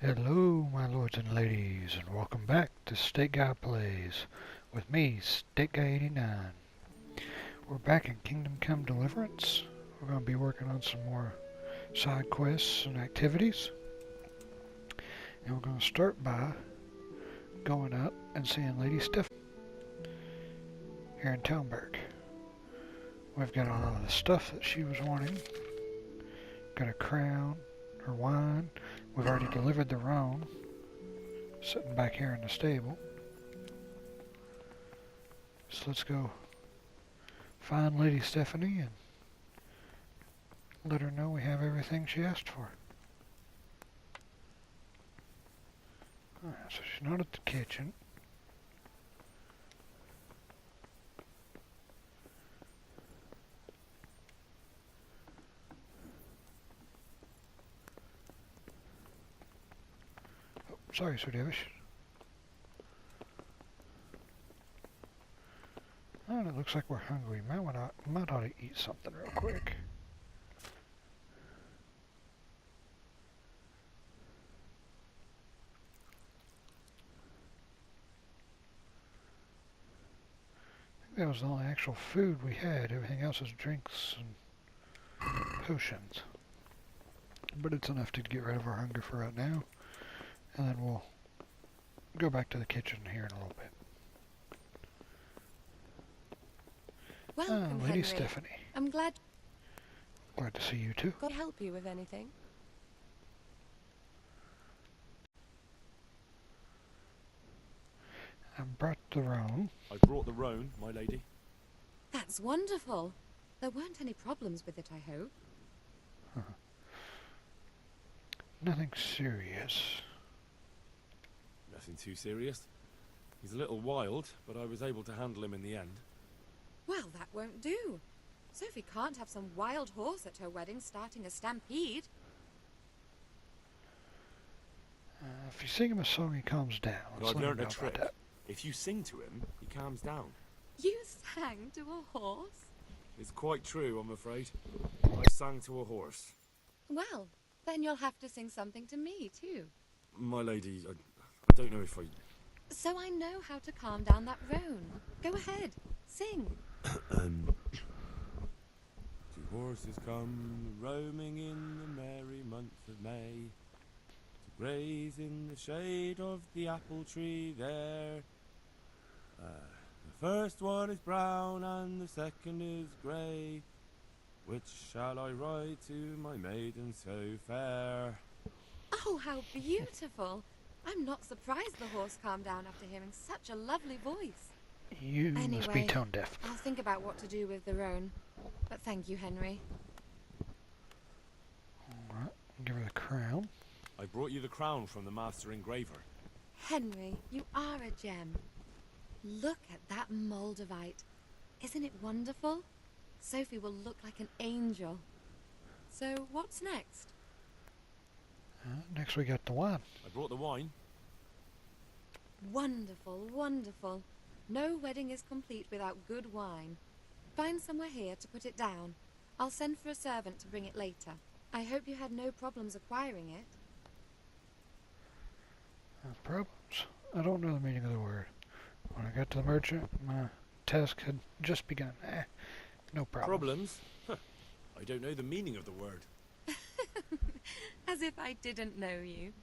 Hello, my lords and ladies, and welcome back to State Guy Plays with me, State Guy 89. We're back in Kingdom Come Deliverance. We're going to be working on some more side quests and activities. And we're going to start by going up and seeing Lady Sthephanie here in Townburg. We've got a lot of the stuff that she was wanting. Got a crown, her wine. We've already delivered the roan, sitting back here in the stable. So let's go find Lady Sthephanie and let her know we have everything she asked for. Alright, so she's not at the kitchen. Oh, sorry, Sir Davish. Oh, it looks like we're hungry. Might ought to eat something real quick. I think that was the only actual food we had. Everything else is drinks and potions. But it's enough to get rid of our hunger for right now. And then we'll go back to the kitchen here in a little bit. Welcome, Lady Henry. Sthephanie. I'm glad Glad to see you too. I could help you with anything. I brought the roan. I brought the roan, my lady. That's wonderful. There weren't any problems with it, I hope. Nothing serious. Nothing too serious. He's a little wild, but I was able to handle him in the end. Well, that won't do. Sophie can't have some wild horse at her wedding starting a stampede. If you sing him a song, he calms down. But Let's I've let him learned a know about trick. that. If you sing to him, he calms down. You sang to a horse? It's quite true, I'm afraid. I sang to a horse. Well, then you'll have to sing something to me, too. My lady, I don't know if I... So I know how to calm down that roan. Go ahead, sing. Two horses come roaming in the merry month of May to graze in the shade of the apple tree there. The first one is brown and the second is grey. Which shall I ride to, my maiden so fair? Oh, how beautiful. I'm not surprised the horse calmed down after hearing such a lovely voice. You must be Anyway, tone deaf. I'll think about what to do with the roan. But thank you, Henry. Alright, give her the crown. I brought you the crown from the master engraver. Henry, you are a gem. Look at that Moldavite. Isn't it wonderful? Sophie will look like an angel. So, what's next? Next we got the wine. I brought the wine. Wonderful, wonderful. No wedding is complete without good wine. Find somewhere here to put it down. I'll send for a servant to bring it later. I hope you had no problems acquiring it. Problems? I don't know the meaning of the word. When I got to the merchant, my task had just begun. No problem. Problems? Huh. I don't know the meaning of the word. As if I didn't know you.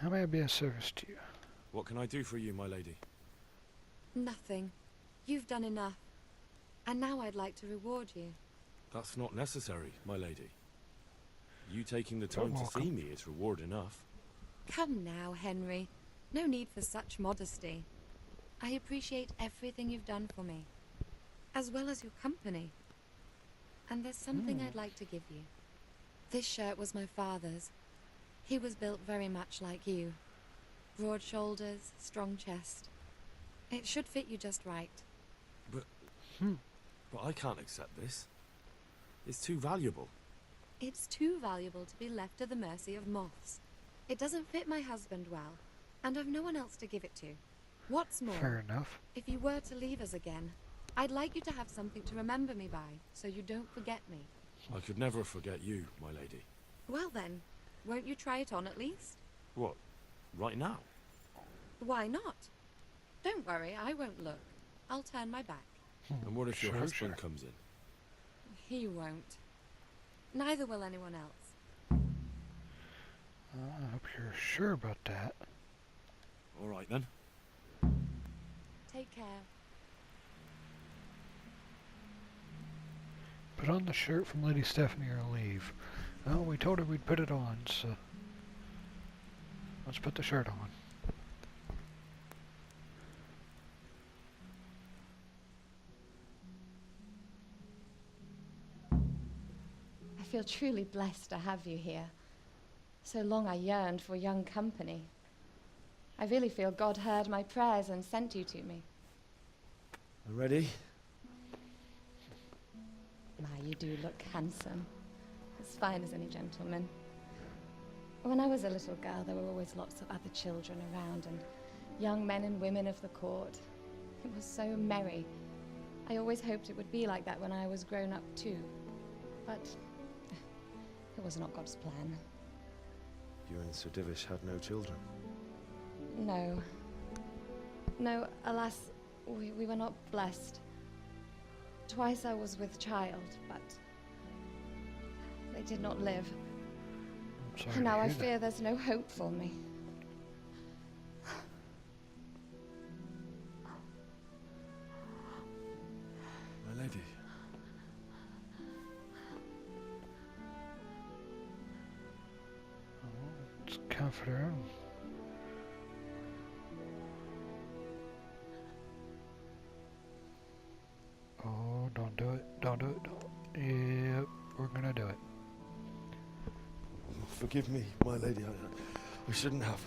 How may I be of service to you? What can I do for you, my lady? Nothing. You've done enough. And now I'd like to reward you. That's not necessary, my lady. You taking the You're time to welcome. see me is reward enough. Come now, Henry. No need for such modesty. I appreciate everything you've done for me, as well as your company. And there's something I'd like to give you. This shirt was my father's. He was built very much like you. Broad shoulders, strong chest. It should fit you just right. But I can't accept this. It's too valuable. It's too valuable to be left to the mercy of moths. It doesn't fit my husband well, and I've no one else to give it to. What's more, Fair enough. if you were to leave us again, I'd like you to have something to remember me by, so you don't forget me. I could never forget you, my lady. Well then, Won't you try it on at least? What? Right now? Why not? Don't worry, I won't look. I'll turn my back. And what if your Sure, husband sure. comes in? He won't. Neither will anyone else. I hope you're sure about that. All right then. Take care. Put on the shirt from Lady Stephanie or leave. Oh, we told her we'd put it on, so let's put the shirt on. I feel truly blessed to have you here. So long I yearned for young company. I really feel God heard my prayers and sent you to me. Ready? My, you do look handsome. As fine as any gentleman. When I was a little girl, there were always lots of other children around and young men and women of the court. It was so merry. I always hoped it would be like that when I was grown up too. But it was not God's plan. You and Sir Divish had no children. No. No, alas, we were not blessed. Twice I was with child, but they did not live. I'm sorry And to now I hear that. fear there's no hope for me. My lady. Let's comfort her. Oh, don't do it. Don't do it. Don't. Yep, we're gonna do it. Forgive me, my lady. We shouldn't have.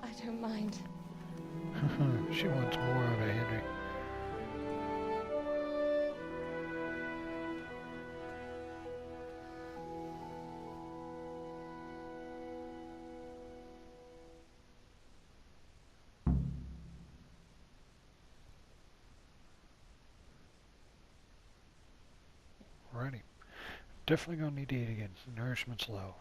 I don't mind. She wants more of it, Henry. Righty. Definitely gonna need to eat again. Nourishment's low.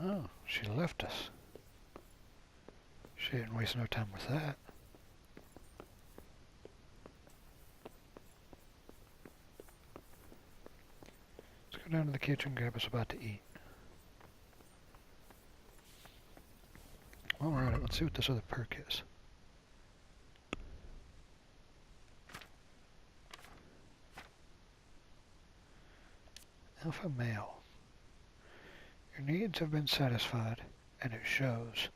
Oh, she left us. She didn't waste no time with that. Let's go down to the kitchen and grab us about to eat. Alright, let's see what this other perk is. Alpha male. Your needs have been satisfied, and it shows.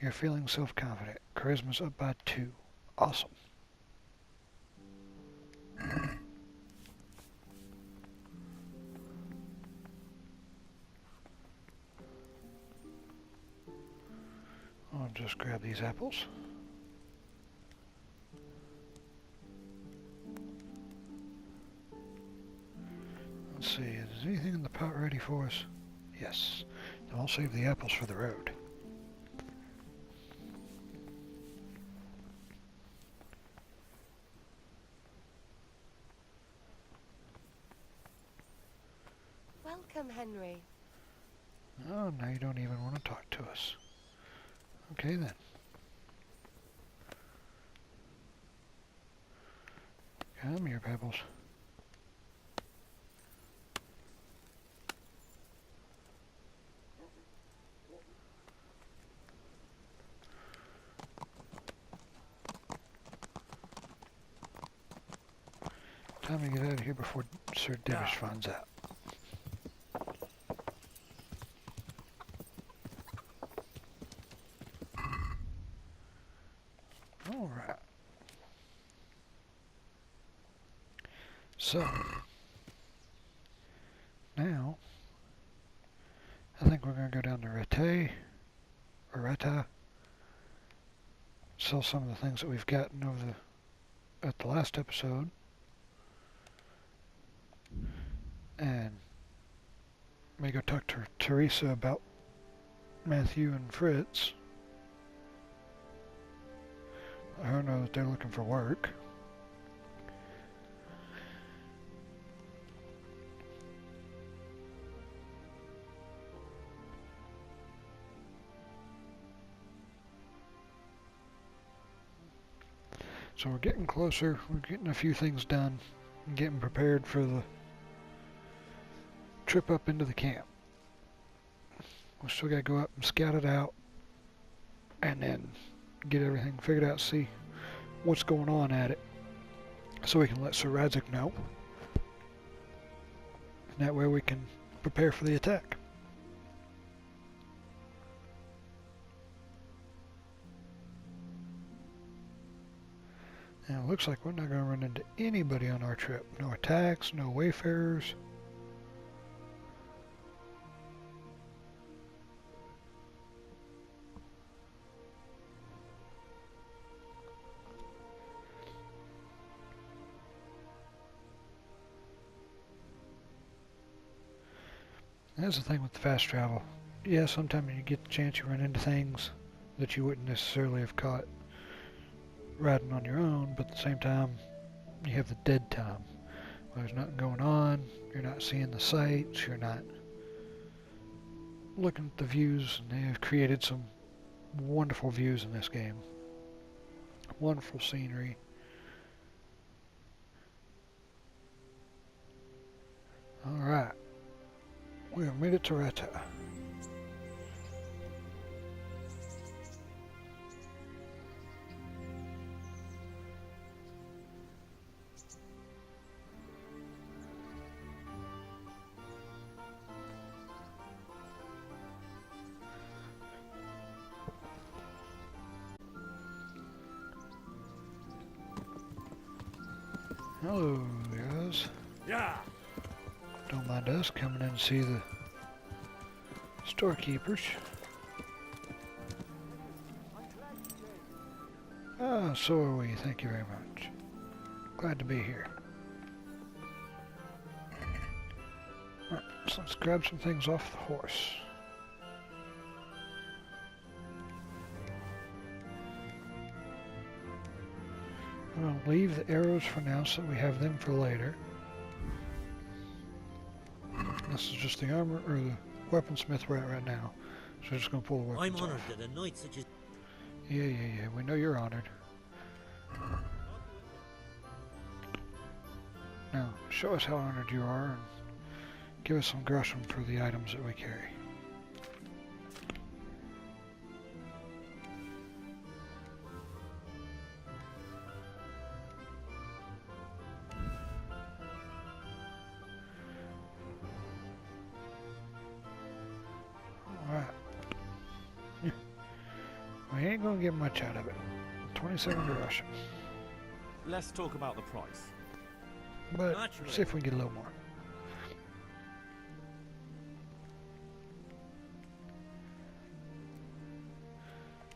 You're feeling self-confident. Charisma's up by 2. Awesome. I'll just grab these apples. Let's see, is anything in the pot ready for us? Yes. Then I'll save the apples for the road. Welcome, Henry. Oh, now you don't even want to talk to us. Okay then. Come here, Pebbles. Time to get out of here before Sir Divish finds out. Alright. So, now, I think we're going to go down to Reta, sell some of the things that we've gotten over at the last episode, and maybe go talk to Teresa about Matthew and Fritz. Let her know that they're looking for work. So we're getting closer, we're getting a few things done, and getting prepared for the trip up into the camp. We still gotta go up and scout it out, and then get everything figured out, see what's going on at it, so we can let Sir Radzik know. And that way we can prepare for the attack. Now it looks like we're not going to run into anybody on our trip. No attacks, no wayfarers. That's the thing with the fast travel. Yeah, sometimes you get the chance you run into things that you wouldn't necessarily have caught riding on your own, but at the same time, you have the dead time. There's nothing going on, you're not seeing the sights, you're not looking at the views, and they've created some wonderful views in this game. Wonderful scenery. Alright. We have made it to Rata. Hello, guys. Yeah. Don't mind us coming in to see the storekeepers. Ah, so are we. Thank you very much. Glad to be here. Right, so let's grab some things off the horse. I'm going to leave the arrows for now so we have them for later. This is just the armor, or the weaponsmith we're at right now. So we're just going to pull the weapons I'm honored off. that a knight such as... Yeah, we know you're honored. Now, show us how honored you are and give us some gresham for the items that we carry. Alright. We ain't gonna get much out of it. 27 gresham. Let's talk about the price. But Naturally. see if we can get a little more.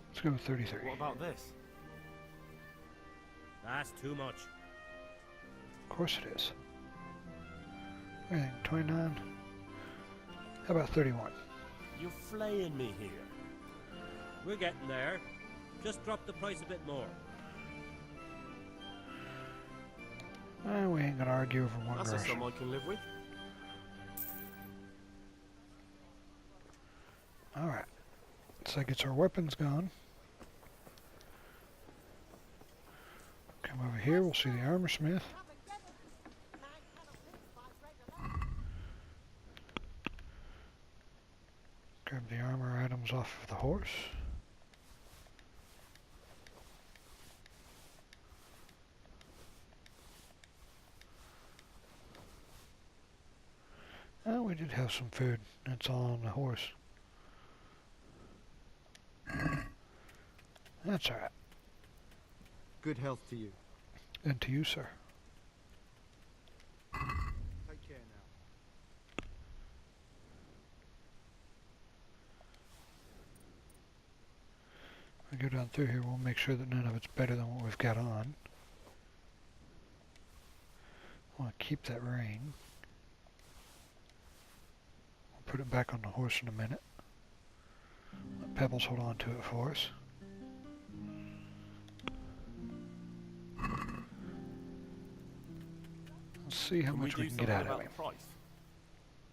Let's go with 33. What about this? That's too much. Of course it is. Everything, 29. How about 31? You're flaying me here. We're getting there. Just drop the price a bit more. We ain't gonna argue over one That's a gresham. sum I can live with. Alright. So that gets our weapons gone. Come over here, we'll see the armor smith. Grab the armor items off of the horse. Oh, we did have some food. That's all on the horse. That's alright. Good health to you. And to you, sir. Take care now. If we go down through here, we'll make sure that none of it's better than what we've got on. I want to keep that rein. We'll put it back on the horse in a minute. Pebbles hold on to it for us. Let's see how much we can get out of him.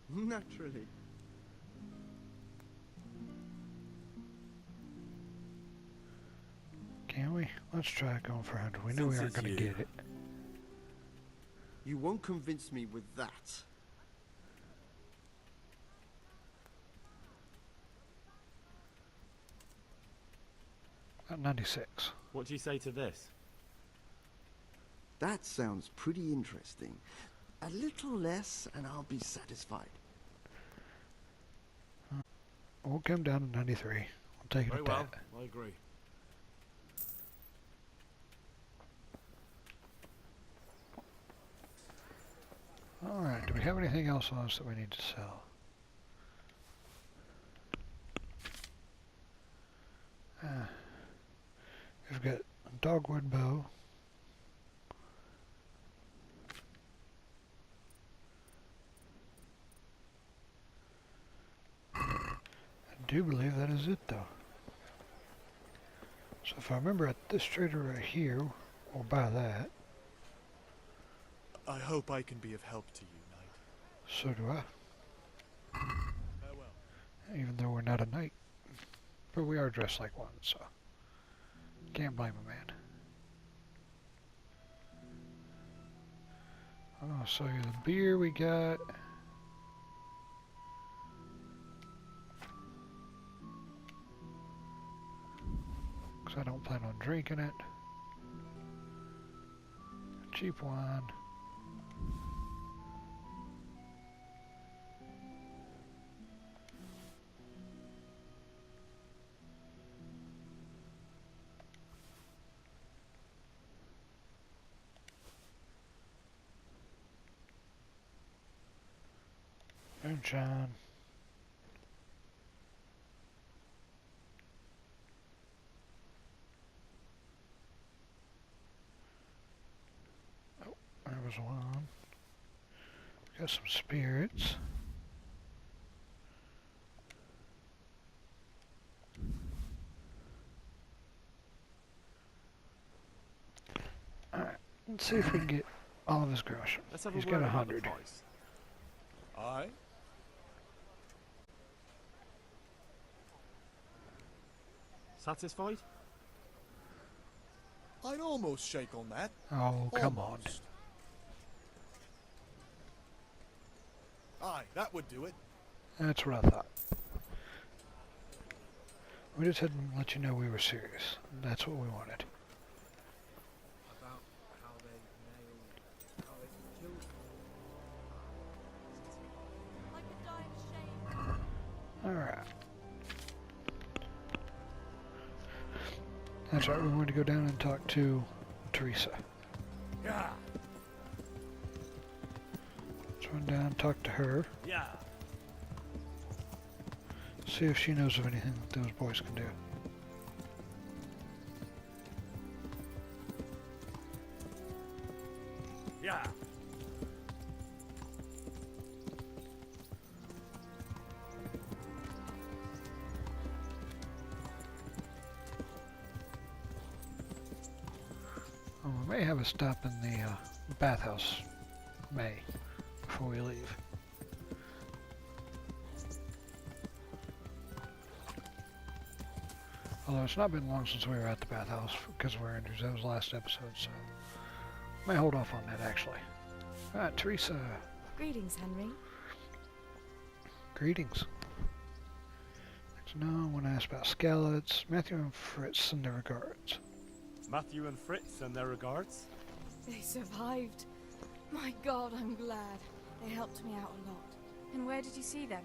Naturally. Can we? Let's try going for 100. We know we aren't going to get it. You won't convince me with that. At 96. What do you say to this? That sounds pretty interesting. A little less and I'll be satisfied. We'll come down to 93. We'll take it Very at well, that. I agree. Alright, do we have anything else on us that we need to sell? We've got a dogwood bow. I do believe that is it though. So if I remember at this trader right here, we'll buy that. I hope I can be of help to you, Knight. So do I. Farewell. Even though we're not a knight. But we are dressed like one, so can't blame a man. I'll show you the beer we got. Because I don't plan on drinking it. Cheap wine. Moonshine. Oh, there was one. Got some spirits. Alright, let's see if we can get all of his groceries. Let's have He's a got word about the 100. price. Aye? Satisfied? I'd almost shake on that. Oh, come on. Almost. Aye, that would do it. That's what I thought. We just had to let you know we were serious. That's what we wanted. About how they nailed, how they killed I could die of shame. Alright. That's right, we want to go down and talk to Teresa. Yeah. Let's run down and talk to her. Yeah. See if she knows of anything that those boys can do. Yeah. Oh, we may have a stop in the bathhouse, before we leave. Although it's not been long since we were at the bathhouse because we're in Jose's last episode, so may hold off on that actually. Alright, Teresa. Greetings, Henry. Greetings. Next, no, when I asked about Scallots, Matthew and Fritz send their regards. Matthew and Fritz and their regards. They survived. My God, I'm glad. They helped me out a lot. And where did you see them?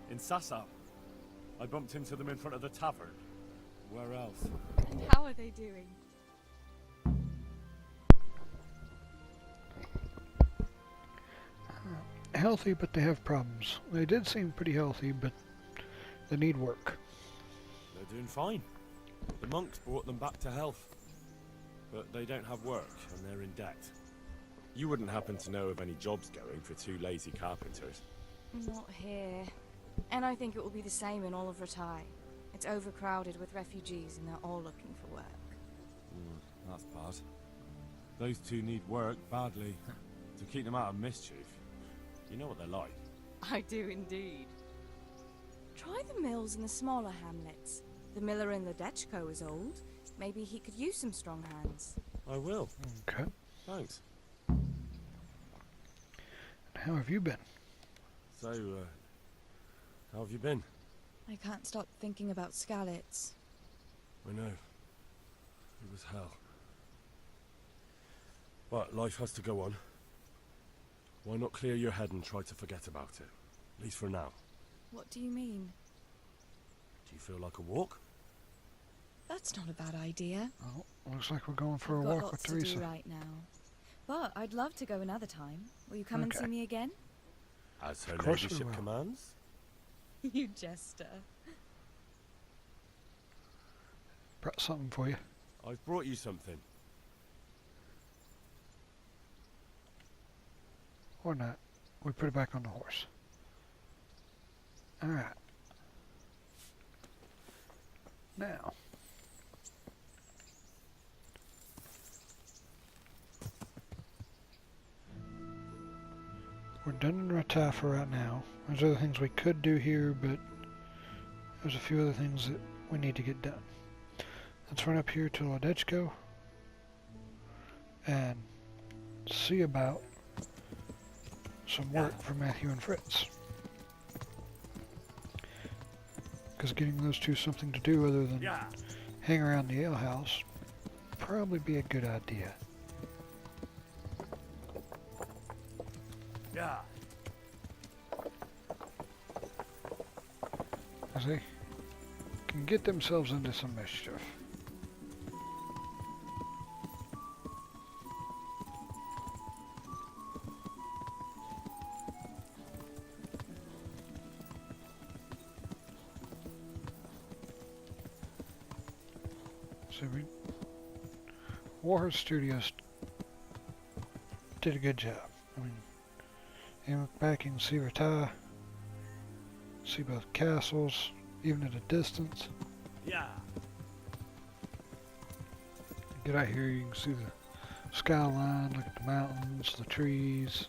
In Sassa. I bumped into them in front of the tavern. Where else? And how are they doing? Healthy, but they have problems. They did seem pretty healthy, but they need work. They're doing fine. The monks brought them back to health. But they don't have work, and they're in debt. You wouldn't happen to know of any jobs going for two lazy carpenters? Not here. And I think it will be the same in all of Ratai. It's overcrowded with refugees and they're all looking for work. That's bad. Those two need work badly to keep them out of mischief. You know what they're like. I do indeed. Try the mills in the smaller hamlets. The miller in Ledechko is old. Maybe he could use some strong hands. I will. Okay. Thanks. How have you been? So, how have you been? I can't stop thinking about Skalitz. I know. It was hell. But life has to go on. Why not clear your head and try to forget about it? At least for now. What do you mean? Do you feel like a walk? That's not a bad idea. Oh, looks like we're going for I've a got walk lots with to Teresa. do right now. But I'd love to go another time. Will you come and Okay. see me again? As her Of course we ladyship will. commands? You jester. Brought something for you. I've brought you something. Or not. We put it back on the horse. Alright. Now. We're done in Rattah for right now. There's other things we could do here, but there's a few other things that we need to get done. Let's run up here to Ledechko and see about some work for Matthew and Fritz. Because getting those two something to do other than hang around the alehouse probably be a good idea. Yeah. As they can get themselves into some mischief. So Warhorse Studios did a good job. I mean, you look back, you can see Rattah, see both castles, even at a distance. Yeah. Get out here, you can see the skyline, look at the mountains, the trees.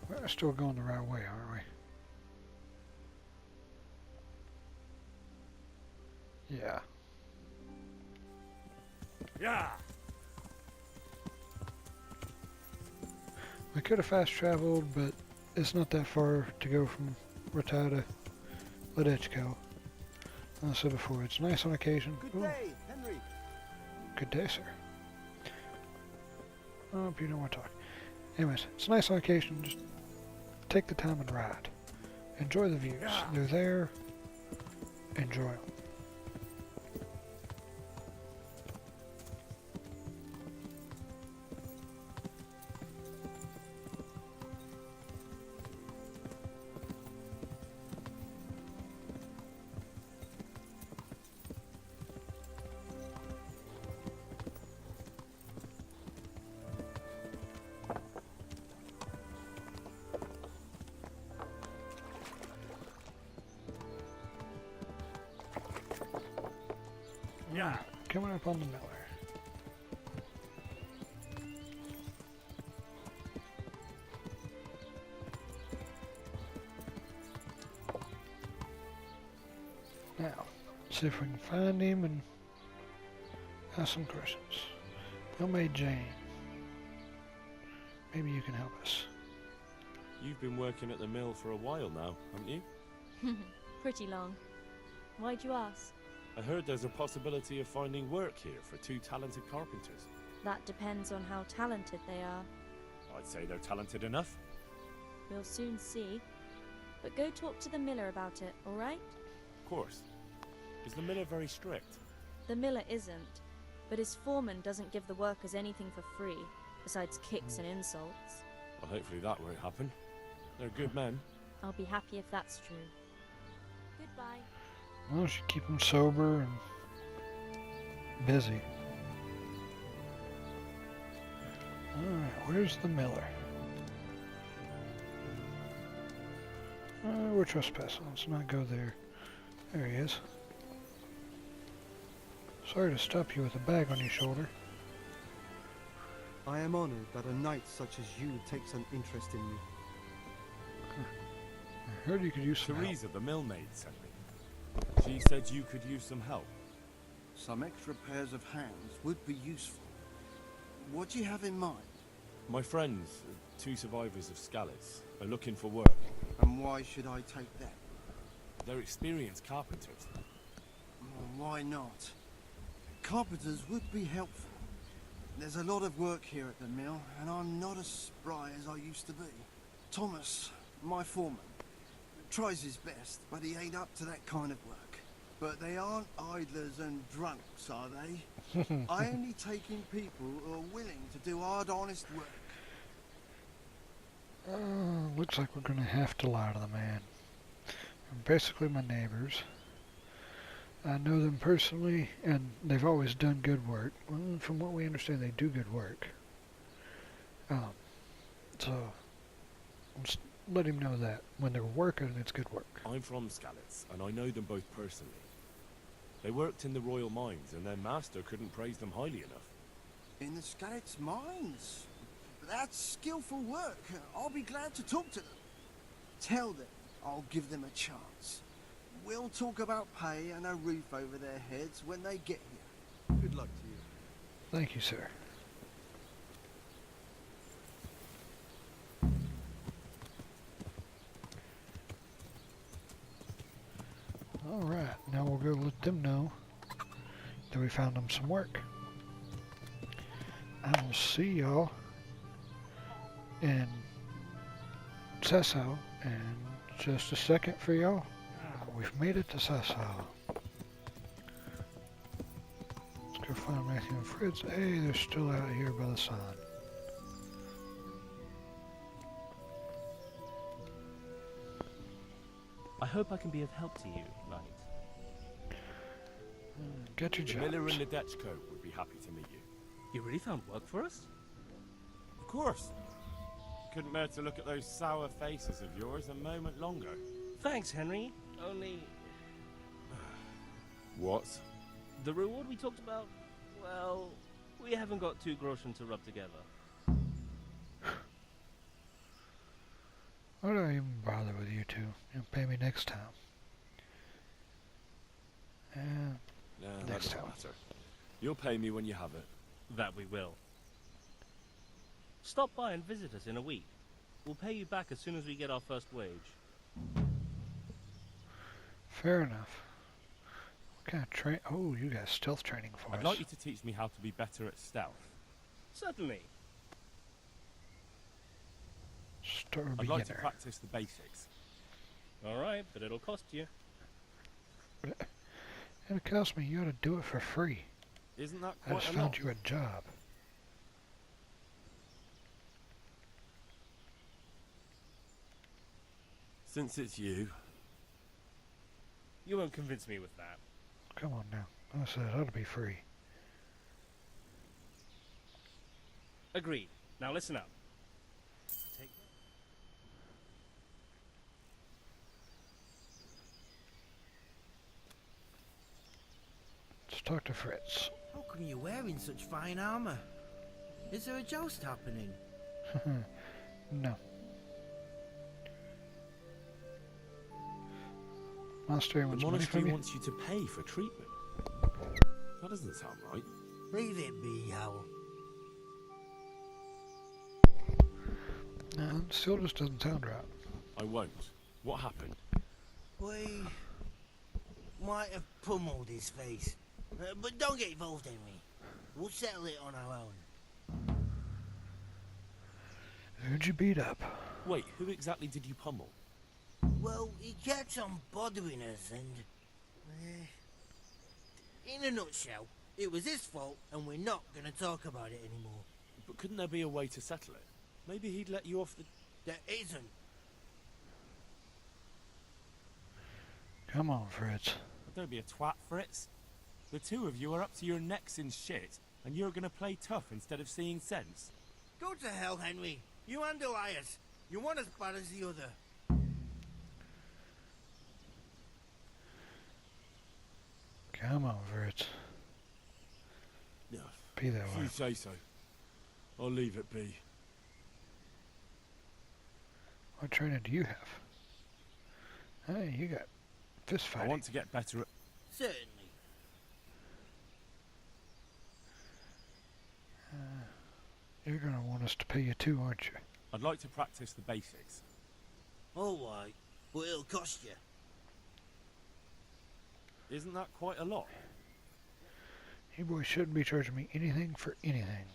We're still going the right way, aren't we? Yeah. Yeah. We could have fast traveled, but it's not that far to go from Rattah to Ledechko. As I said before, it's nice on occasion. Good Ooh, day, Henry. good day, sir. I hope you know what I'm talking. Anyways, it's nice on occasion. Just take the time and ride. Enjoy the views. They're there. Enjoy them. Yeah. Coming up on the miller. Now, see if we can find him and ask some questions. Well-made Jane. Maybe you can help us. You've been working at the mill for a while now, haven't you? Pretty long. Why'd you ask? I heard there's a possibility of finding work here for two talented carpenters. That depends on how talented they are. I'd say they're talented enough. We'll soon see. But go talk to the miller about it, alright? Of course. Is the miller very strict? The miller isn't, but his foreman doesn't give the workers anything for free, besides kicks and insults. Well, hopefully that won't happen. They're good men. I'll be happy if that's true. Goodbye. Well, should keep him sober and busy. Alright, where's the miller? We're trespassing. Let's not go there. There he is. Sorry to stop you with a bag on your shoulder. I am honored that a knight such as you takes an interest in me. I heard you could use some Teresa, help. the millmaid, sent me. She said you could use some help. Some extra pairs of hands would be useful. What do you have in mind? My friends, 2 survivors of Scalise, are looking for work. And why should I take them? They're experienced carpenters. Why not? Carpenters would be helpful. There's a lot of work here at the mill, and I'm not as spry as I used to be. Thomas, my foreman, tries his best, but he ain't up to that kind of work. But they aren't idlers and drunks, are they? I only take in people who are willing to do hard, honest work. Looks like we're gonna have to lie to the man. They're basically my neighbors. I know them personally, and they've always done good work. Well, from what we understand, they do good work. So, just let him know that. When they're working, it's good work. I'm from Scalise, and I know them both personally. They worked in the royal mines, and their master couldn't praise them highly enough. In the Scalise mines? That's skillful work. I'll be glad to talk to them. Tell them I'll give them a chance. We'll talk about pay and a roof over their heads when they get here. Good luck to you. Thank you, sir. Alright, now we'll go let them know that we found them some work. I will see y'all in Sasau in just a second for y'all. We've made it to Sasau. Let's go find Matthew and Fritz. Hey, they're still out here by the sun. I hope I can be of help to you, Knight. Get your The jobs. miller in the Dutch coat would be happy to meet you. You really found work for us? Of course. Couldn't bear to look at those sour faces of yours a moment longer. Thanks, Henry. Only What? the reward we talked about, well, we haven't got 2 groschen to rub together. Why do I even bother with you two? You'll pay me next time. And No, that next doesn't time. matter. You'll pay me when you have it. That we will. Stop by and visit us in a week. We'll pay you back as soon as we get our first wage. Fair enough. What kind of train? Oh, you got stealth training for I'd us. like you to teach me how to be better at stealth. Certainly. Start I'd like to beginner. practice the basics. All right, but it'll cost you. It'll cost me. You ought to do it for free. Isn't that I quite just a lot? found you a job. Since it's you, You won't convince me with that. Come on now. I said it ought to be free. Agreed. Now listen up. Take Let's talk to Fritz. How come you're wearing such fine armor? Is there a joust happening? No. Master the wants money monastery from you? wants you to pay for treatment. That doesn't sound right. Leave it be, Howl. No, it still just doesn't sound right. I won't. What happened? We might have pummeled his face. But don't get involved, Henry. We'll settle it on our own. Who'd you beat up? Wait, who exactly did you pummel? Well, he kept on bothering us and... in a nutshell, it was his fault and we're not going to talk about it anymore. But couldn't there be a way to settle it? Maybe he'd let you off the... There isn't. Come on, Fritz. Don't be a twat, Fritz. The two of you are up to your necks in shit, and you're gonna play tough instead of seeing sense. Go to hell, Henry. You and Elias. You're one as bad as the other. Come on, Fritz. Yeah. Be that If way. you say so. I'll leave it be. What training do you have? Hey, you got fist I fighting. want to get better at... Certainly. You're gonna want us to pay you too, aren't you? I'd like to practice the basics. All right, but it'll cost you. Isn't that quite a lot? You boys shouldn't be charging me anything for anything.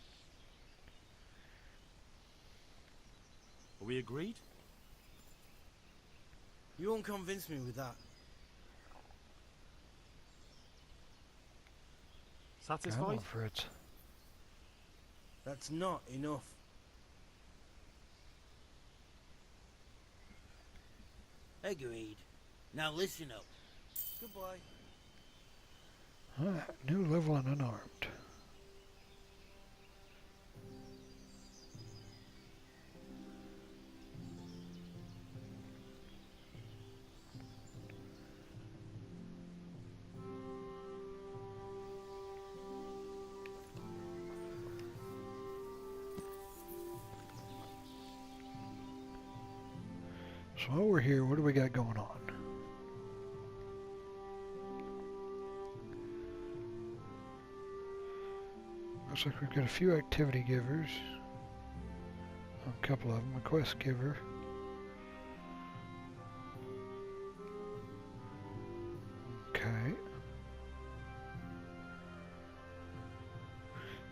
Are we agreed? You won't convince me with that. Come Satisfied? on, Fritz. That's not enough. Agreed. Now listen up. Goodbye. Alright, new level and unarmed. So while we're here, what do we got going on? Looks like we've got a few activity givers. A couple of them. A quest giver. Okay.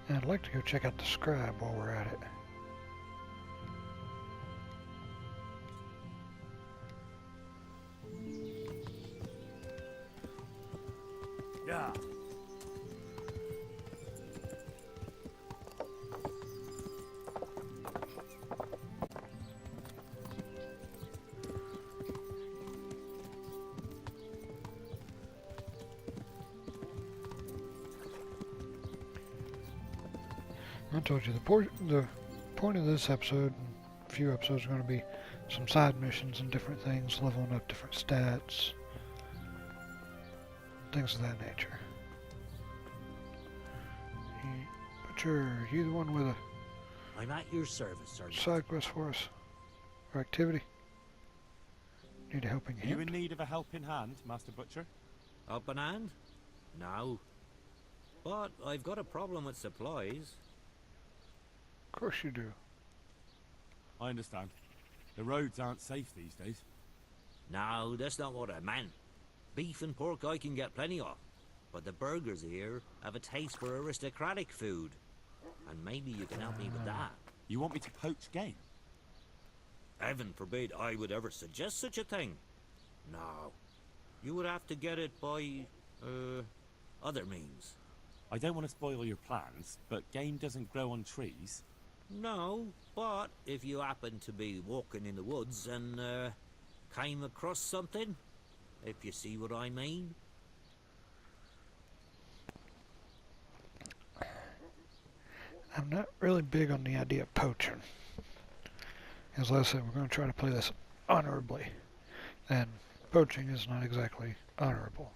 And I'd like to go check out the scribe while we're at it. Yeah. I told you the point of this episode, and a few episodes, are going to be some side missions and different things, leveling up different stats, things of that nature. Butcher, you the one with a I'm at your service, Sergeant. side quest for us, or activity? Need a helping Are you in hand? need of a helping hand, Master Butcher? Up an hand? No. But I've got a problem with supplies. Of course you do. I understand. The roads aren't safe these days. No, that's not what I meant. Beef and pork I can get plenty of. But the burgers here have a taste for aristocratic food. And maybe you can help me with that. You want me to poach game? Heaven forbid I would ever suggest such a thing. No. You would have to get it by, other means. I don't want to spoil your plans, but game doesn't grow on trees. No, but if you happen to be walking in the woods and, came across something, if you see what I mean. I'm not really big on the idea of poaching. As I said, we're going to try to play this honorably. And poaching is not exactly honorable.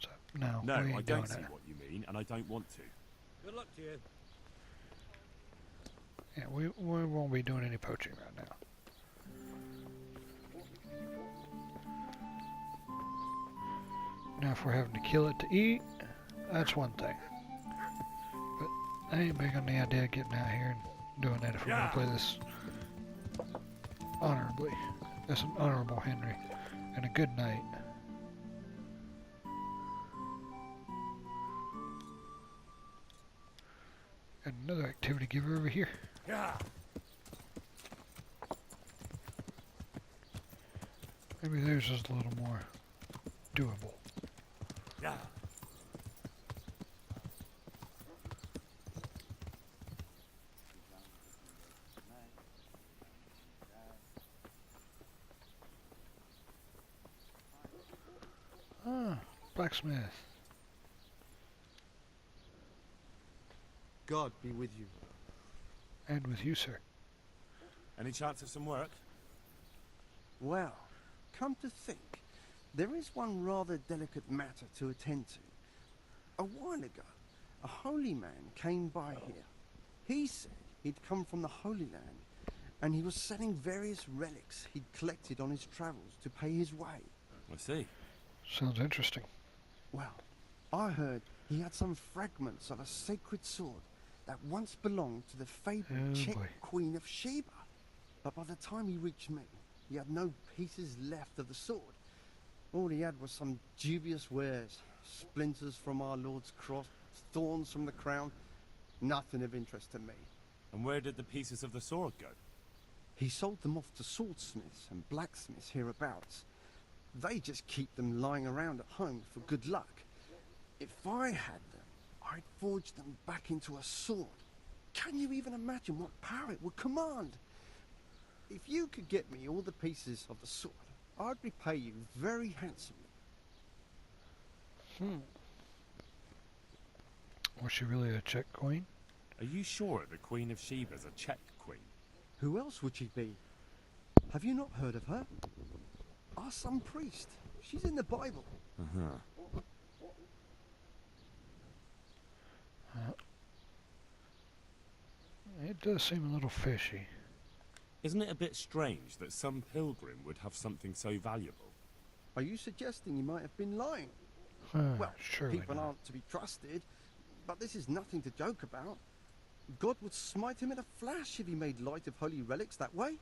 So, no, No, we I ain't don't doing see that. what you mean, and I don't want to. Good luck to you. Yeah, we won't be doing any poaching right now. Now if we're having to kill it to eat, that's one thing. But I ain't big on the idea of getting out here and doing that if we're going to play this honorably. That's an honorable Henry. And a good night. And another activity giver over here. Yeah. Maybe theirs is a little more doable. Yeah. Blacksmith. God be with you. And with you, sir. Any chance of some work? Well, come to think, there is one rather delicate matter to attend to. A while ago, a holy man came by here. He said he'd come from the Holy Land, and he was selling various relics he'd collected on his travels to pay his way. I see. Sounds interesting. Well, I heard he had some fragments of a sacred sword that once belonged to the fabled Czech Queen of Sheba. But by the time he reached me, he had no pieces left of the sword. All he had was some dubious wares, splinters from our Lord's cross, thorns from the crown, nothing of interest to me. And where did the pieces of the sword go? He sold them off to swordsmiths and blacksmiths hereabouts. They just keep them lying around at home for good luck. If I had them, I'd forge them back into a sword. Can you even imagine what power it would command? If you could get me all the pieces of the sword, I'd repay you very handsomely. Was she really a Czech queen? Are you sure the Queen of Sheba's a Czech queen? Who else would she be? Have you not heard of her? Our some priest. She's in the Bible. It does seem a little fishy. Isn't it a bit strange that some pilgrim would have something so valuable? Are you suggesting he might have been lying? Well, surely people not. aren't to be trusted, but this is nothing to joke about. God would smite him in a flash if he made light of holy relics that way.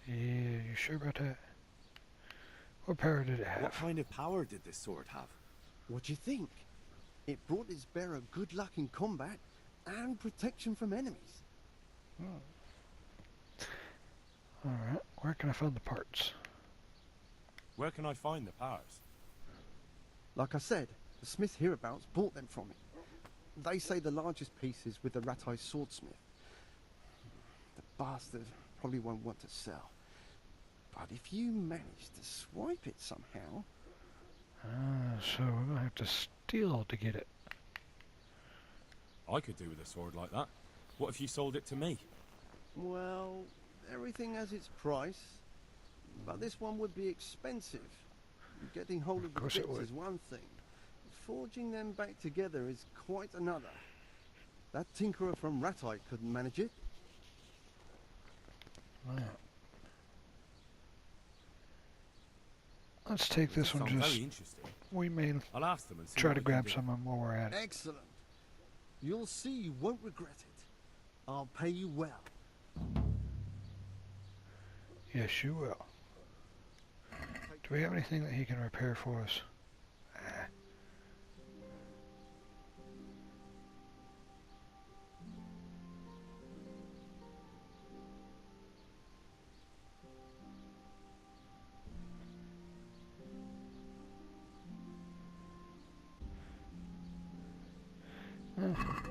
Yeah, you sure about that? What power did it have? What kind of power did this sword have? What do you think? It brought its bearer good luck in combat and protection from enemies. Alright, where can I find the parts? Where can I find the powers? Like I said, the smith hereabouts bought them from me. They say the largest piece is with the Ratai swordsmith. The bastard probably won't want to sell. But if you manage to swipe it somehow... So we're going to have to steal to get it. I could do with a sword like that. What if you sold it to me? Well, everything has its price. But this one would be expensive. Getting hold of the bits is one thing. Forging them back together is quite another. That tinkerer from Ratai couldn't manage it. Let's take this one. Sounds Just very interesting. we may I'll ask them and see try what to we can grab do. some of them while we're at it. Excellent. You'll see you won't regret it. I'll pay you well. Yes, you will. Do we have anything that he can repair for us?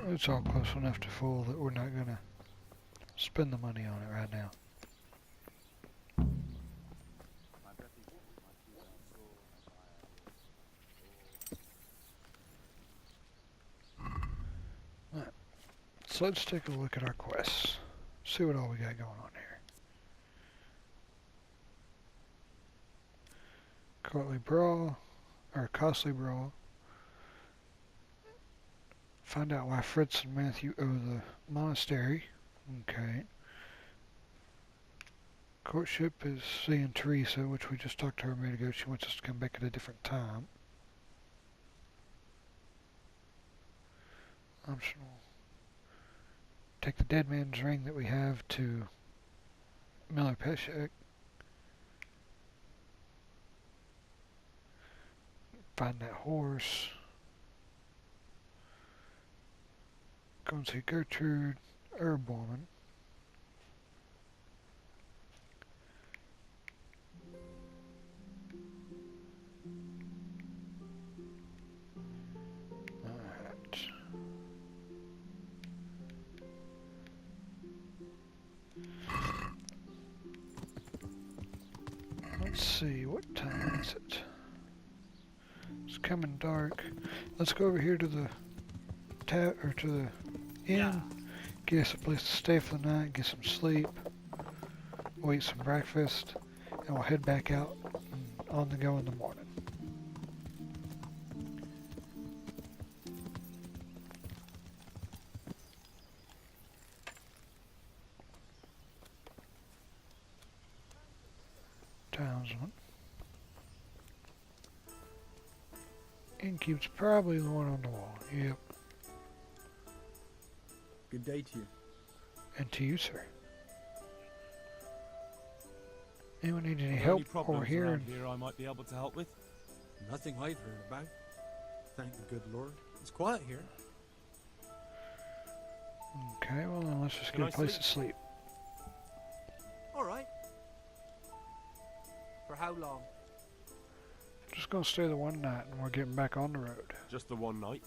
It's all close enough to full that we're not going to spend the money on it right now. So let's take a look at our quests. See what all we got going on here. Courtly Brawl, or Costly Brawl. Find out why Fritz and Matthew owe the monastery. Okay. Courtship is seeing Teresa, which we just talked to her a minute ago. She wants us to come back at a different time. Optional. Take the dead man's ring that we have to Miller Peshek. Find that horse. Go and see Gertrude, herb woman. Alright. Let's see, what time is it? It's coming dark. Let's go over here to the to the inn. Get us a place to stay for the night. Get some sleep. We'll eat some breakfast, and we'll head back out and on the go in the morning. Townsend. Innkeep's probably the one on the wall. Yep. Good day to you. And to you, sir. Anyone need any Are there help any problems over here? around here I might be able to help with? Nothing I've heard about. Thank the good Lord. It's quiet here. Okay, well then let's just Can get a I place to sleep. All right. For how long? Just gonna stay the one night and we're getting back on the road. Just the one night?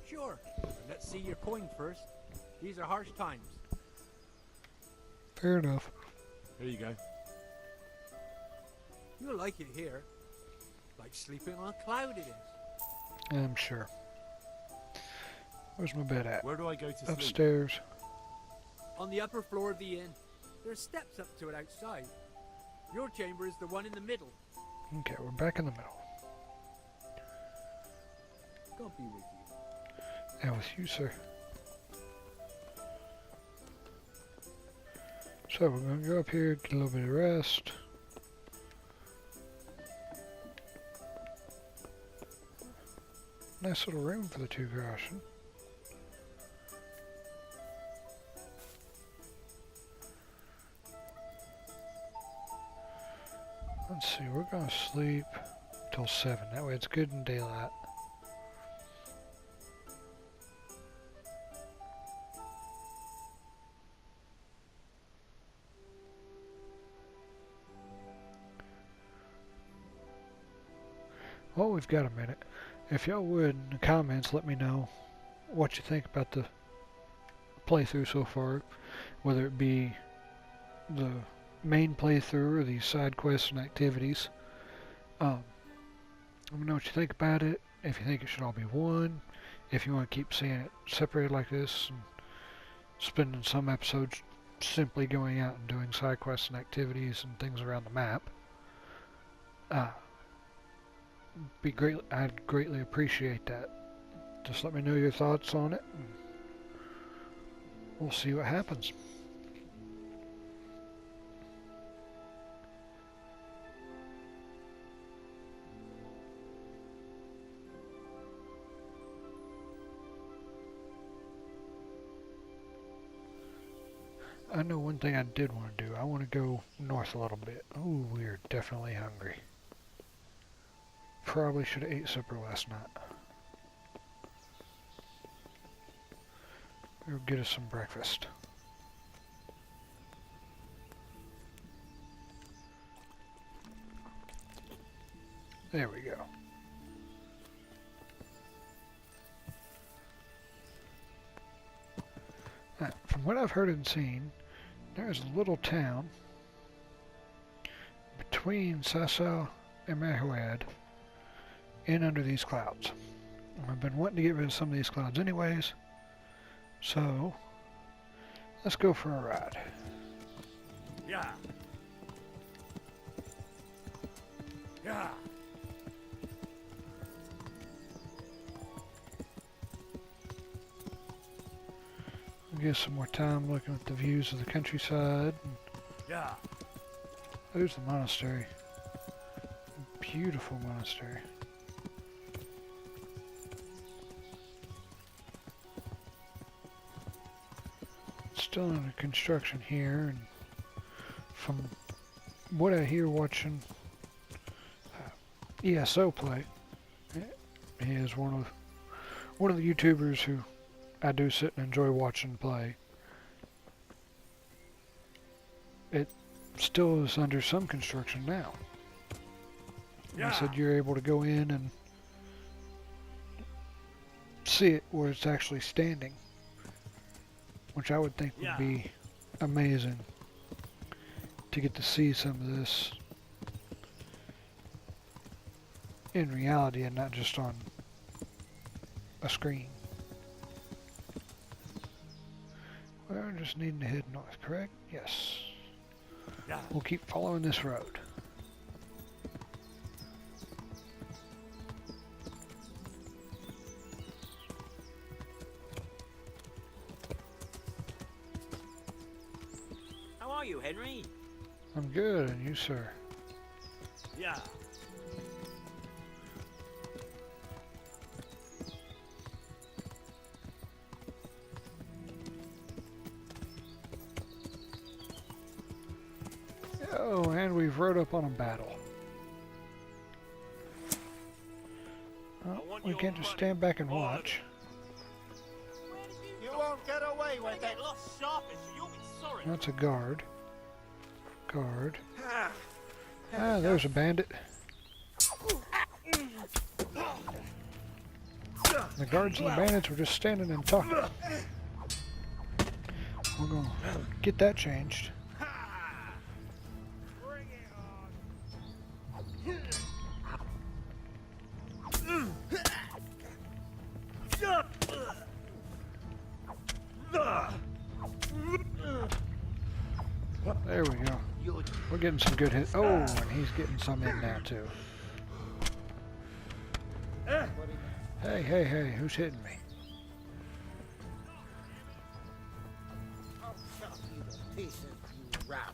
Sure. Let's see your coin first. These are harsh times. Fair enough. Here you go. You'll like it here. Like sleeping on a cloud it is. I'm sure. Where's my bed at? Where do I go to sleep? Upstairs. On the upper floor of the inn. There's steps up to it outside. Your chamber is the one in the middle. Okay, we're back in the middle. God be with you. And with you, sir. So we're gonna go up here, get a little bit of rest. Nice little room for the two groschen. Let's see, we're gonna sleep till 7. That way it's good in daylight. Well, we've got a minute. If y'all would, in the comments, let me know what you think about the playthrough so far. Whether it be the main playthrough or these side quests and activities. Let me know what you think about it. If you think it should all be one. If you want to keep seeing it separated like this. And spending some episodes simply going out and doing side quests and activities and things around the map. I'd greatly appreciate that. Just let me know your thoughts on it, and we'll see what happens. I know one thing I did want to do. I want to go north a little bit. Ooh, we're definitely hungry. Probably should have ate supper last night. We'll get us some breakfast. There we go. From what I've heard and seen, there's a little town between Sasau and Mahuad in under these clouds. I've been wanting to get rid of some of these clouds anyways, so let's go for a ride. Yeah. Yeah. I'll get some more time looking at the views of the countryside. Yeah. There's the monastery. Beautiful monastery. Still under construction here, and from what I hear watching ESO play, he is one of the YouTubers who I do sit and enjoy watching play. It still is under some construction now. Yeah. He said you're able to go in and see it where it's actually standing, which I would think would be amazing to get to see some of this in reality and not just on a screen. We're just needing to head north, correct? Yes. We'll keep following this road. How are you, Henry? I'm good, and you, sir? Yeah. Oh, and we've rode up on a battle. Oh, we can't just stand back and watch. You won't get away with it. Lost sharpish, you'll be sorry. That's a guard. Guard. Ah, there's a bandit. The guards and the bandits were just standing and talking. We're gonna get that changed. There we go. We're getting some good hits. Oh, and he's getting some in now too. Hey, hey, hey, who's hitting me? I'll chop you to pieces, you rat.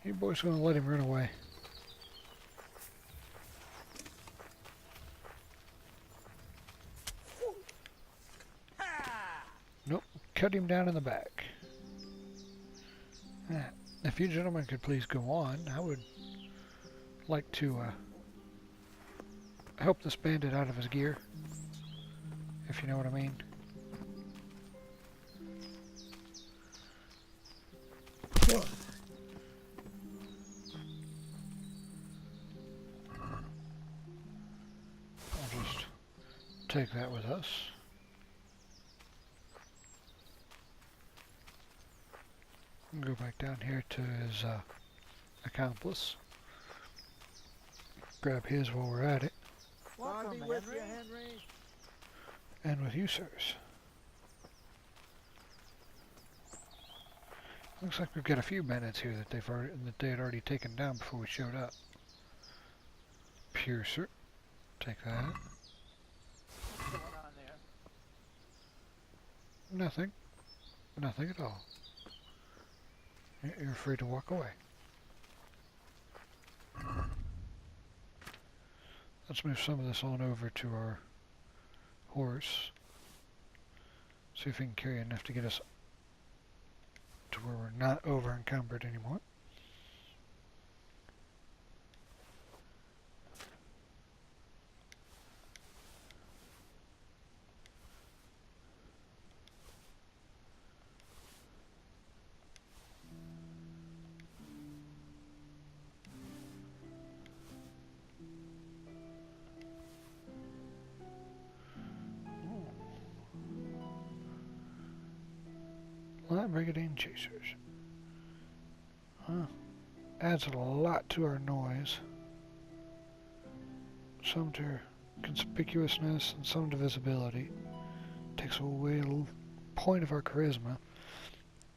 You boys gonna let him run away? Nope, cut him down in the back. If you gentlemen could please go on, I would like to help this bandit out of his gear, if you know what I mean. I'll just take that with us. Go back down here to his accomplice. Grab his while we're at it. God be with you, Henry. And with you, sirs. Looks like we've got a few bandits here that they had already taken down before we showed up. Piercer, take that. What's going on there? Nothing. Nothing at all. You're free to walk away. Let's move some of this on over to our horse. See if we can carry enough to get us to where we're not over encumbered anymore. Light Brigandine Chasers. Huh. Adds a lot to our noise. Some to conspicuousness and some to visibility. Takes away a point of our charisma,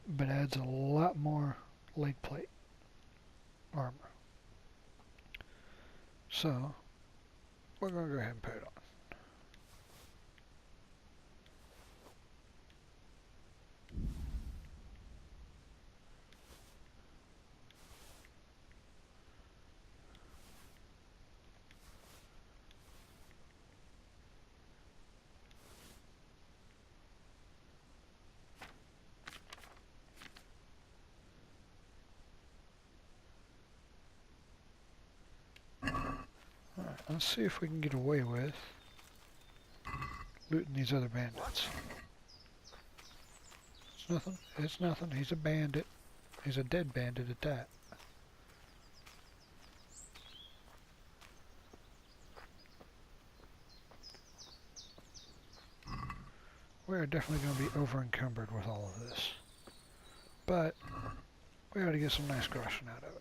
but adds a lot more leg plate armor. So, we're going to go ahead and put it on. Let's see if we can get away with looting these other bandits. It's nothing. It's nothing. He's a bandit. He's a dead bandit at that. We're definitely going to be over encumbered with all of this. But We ought to get some nice groschen out of it.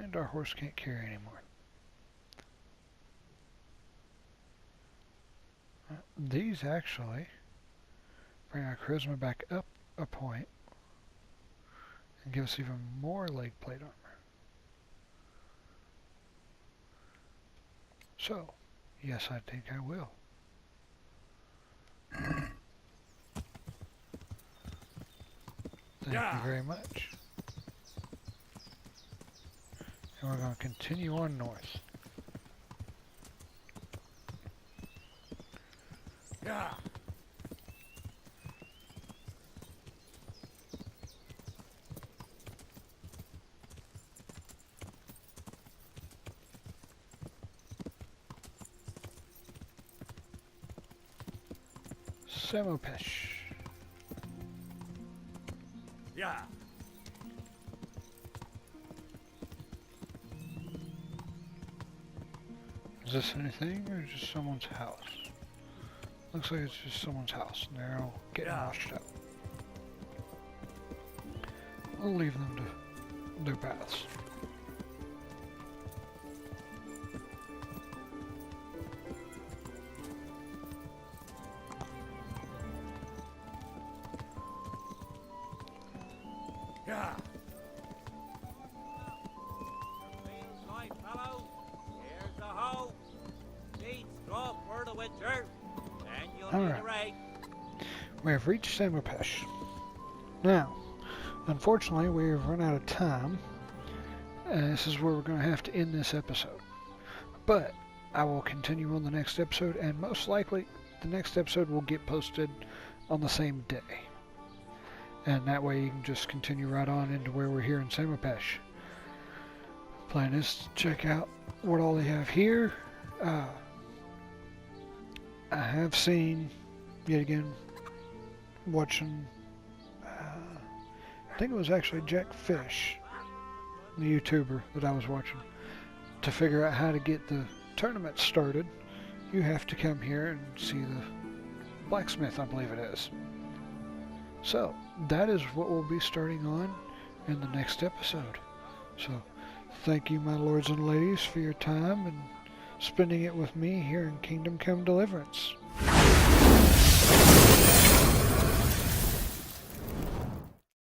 And our horse can't carry anymore. These actually bring our charisma back up a point and give us even more leg plate armor. So, yes, I think I will. Thank you very much. And we're going to continue on north. Yeah. Samopesh. Yeah. Is this anything or just someone's house? Looks like it's just someone's house and they're all getting washed up. I'll leave them to their baths. Yeah. My fellow, here's the hoe. Seeds drop for the winter, and you'll All need right. a rake. We have reached Samopesh. Now, unfortunately, we've run out of time. This is where we're going to have to end this episode. But I will continue on the next episode, and most likely the next episode will get posted on the same day. And that way you can just continue right on into where we're here in Samopesh. Plan is to check out what all they have here. I have seen, yet again, watching, I think it was actually Jack Fish, the YouTuber that I was watching, to figure out how to get the tournament started. You have to come here and see the blacksmith, I believe it is. So, that is what we'll be starting on in the next episode. So, thank you, my lords and ladies, for your time and spending it with me here in Kingdom Come Deliverance.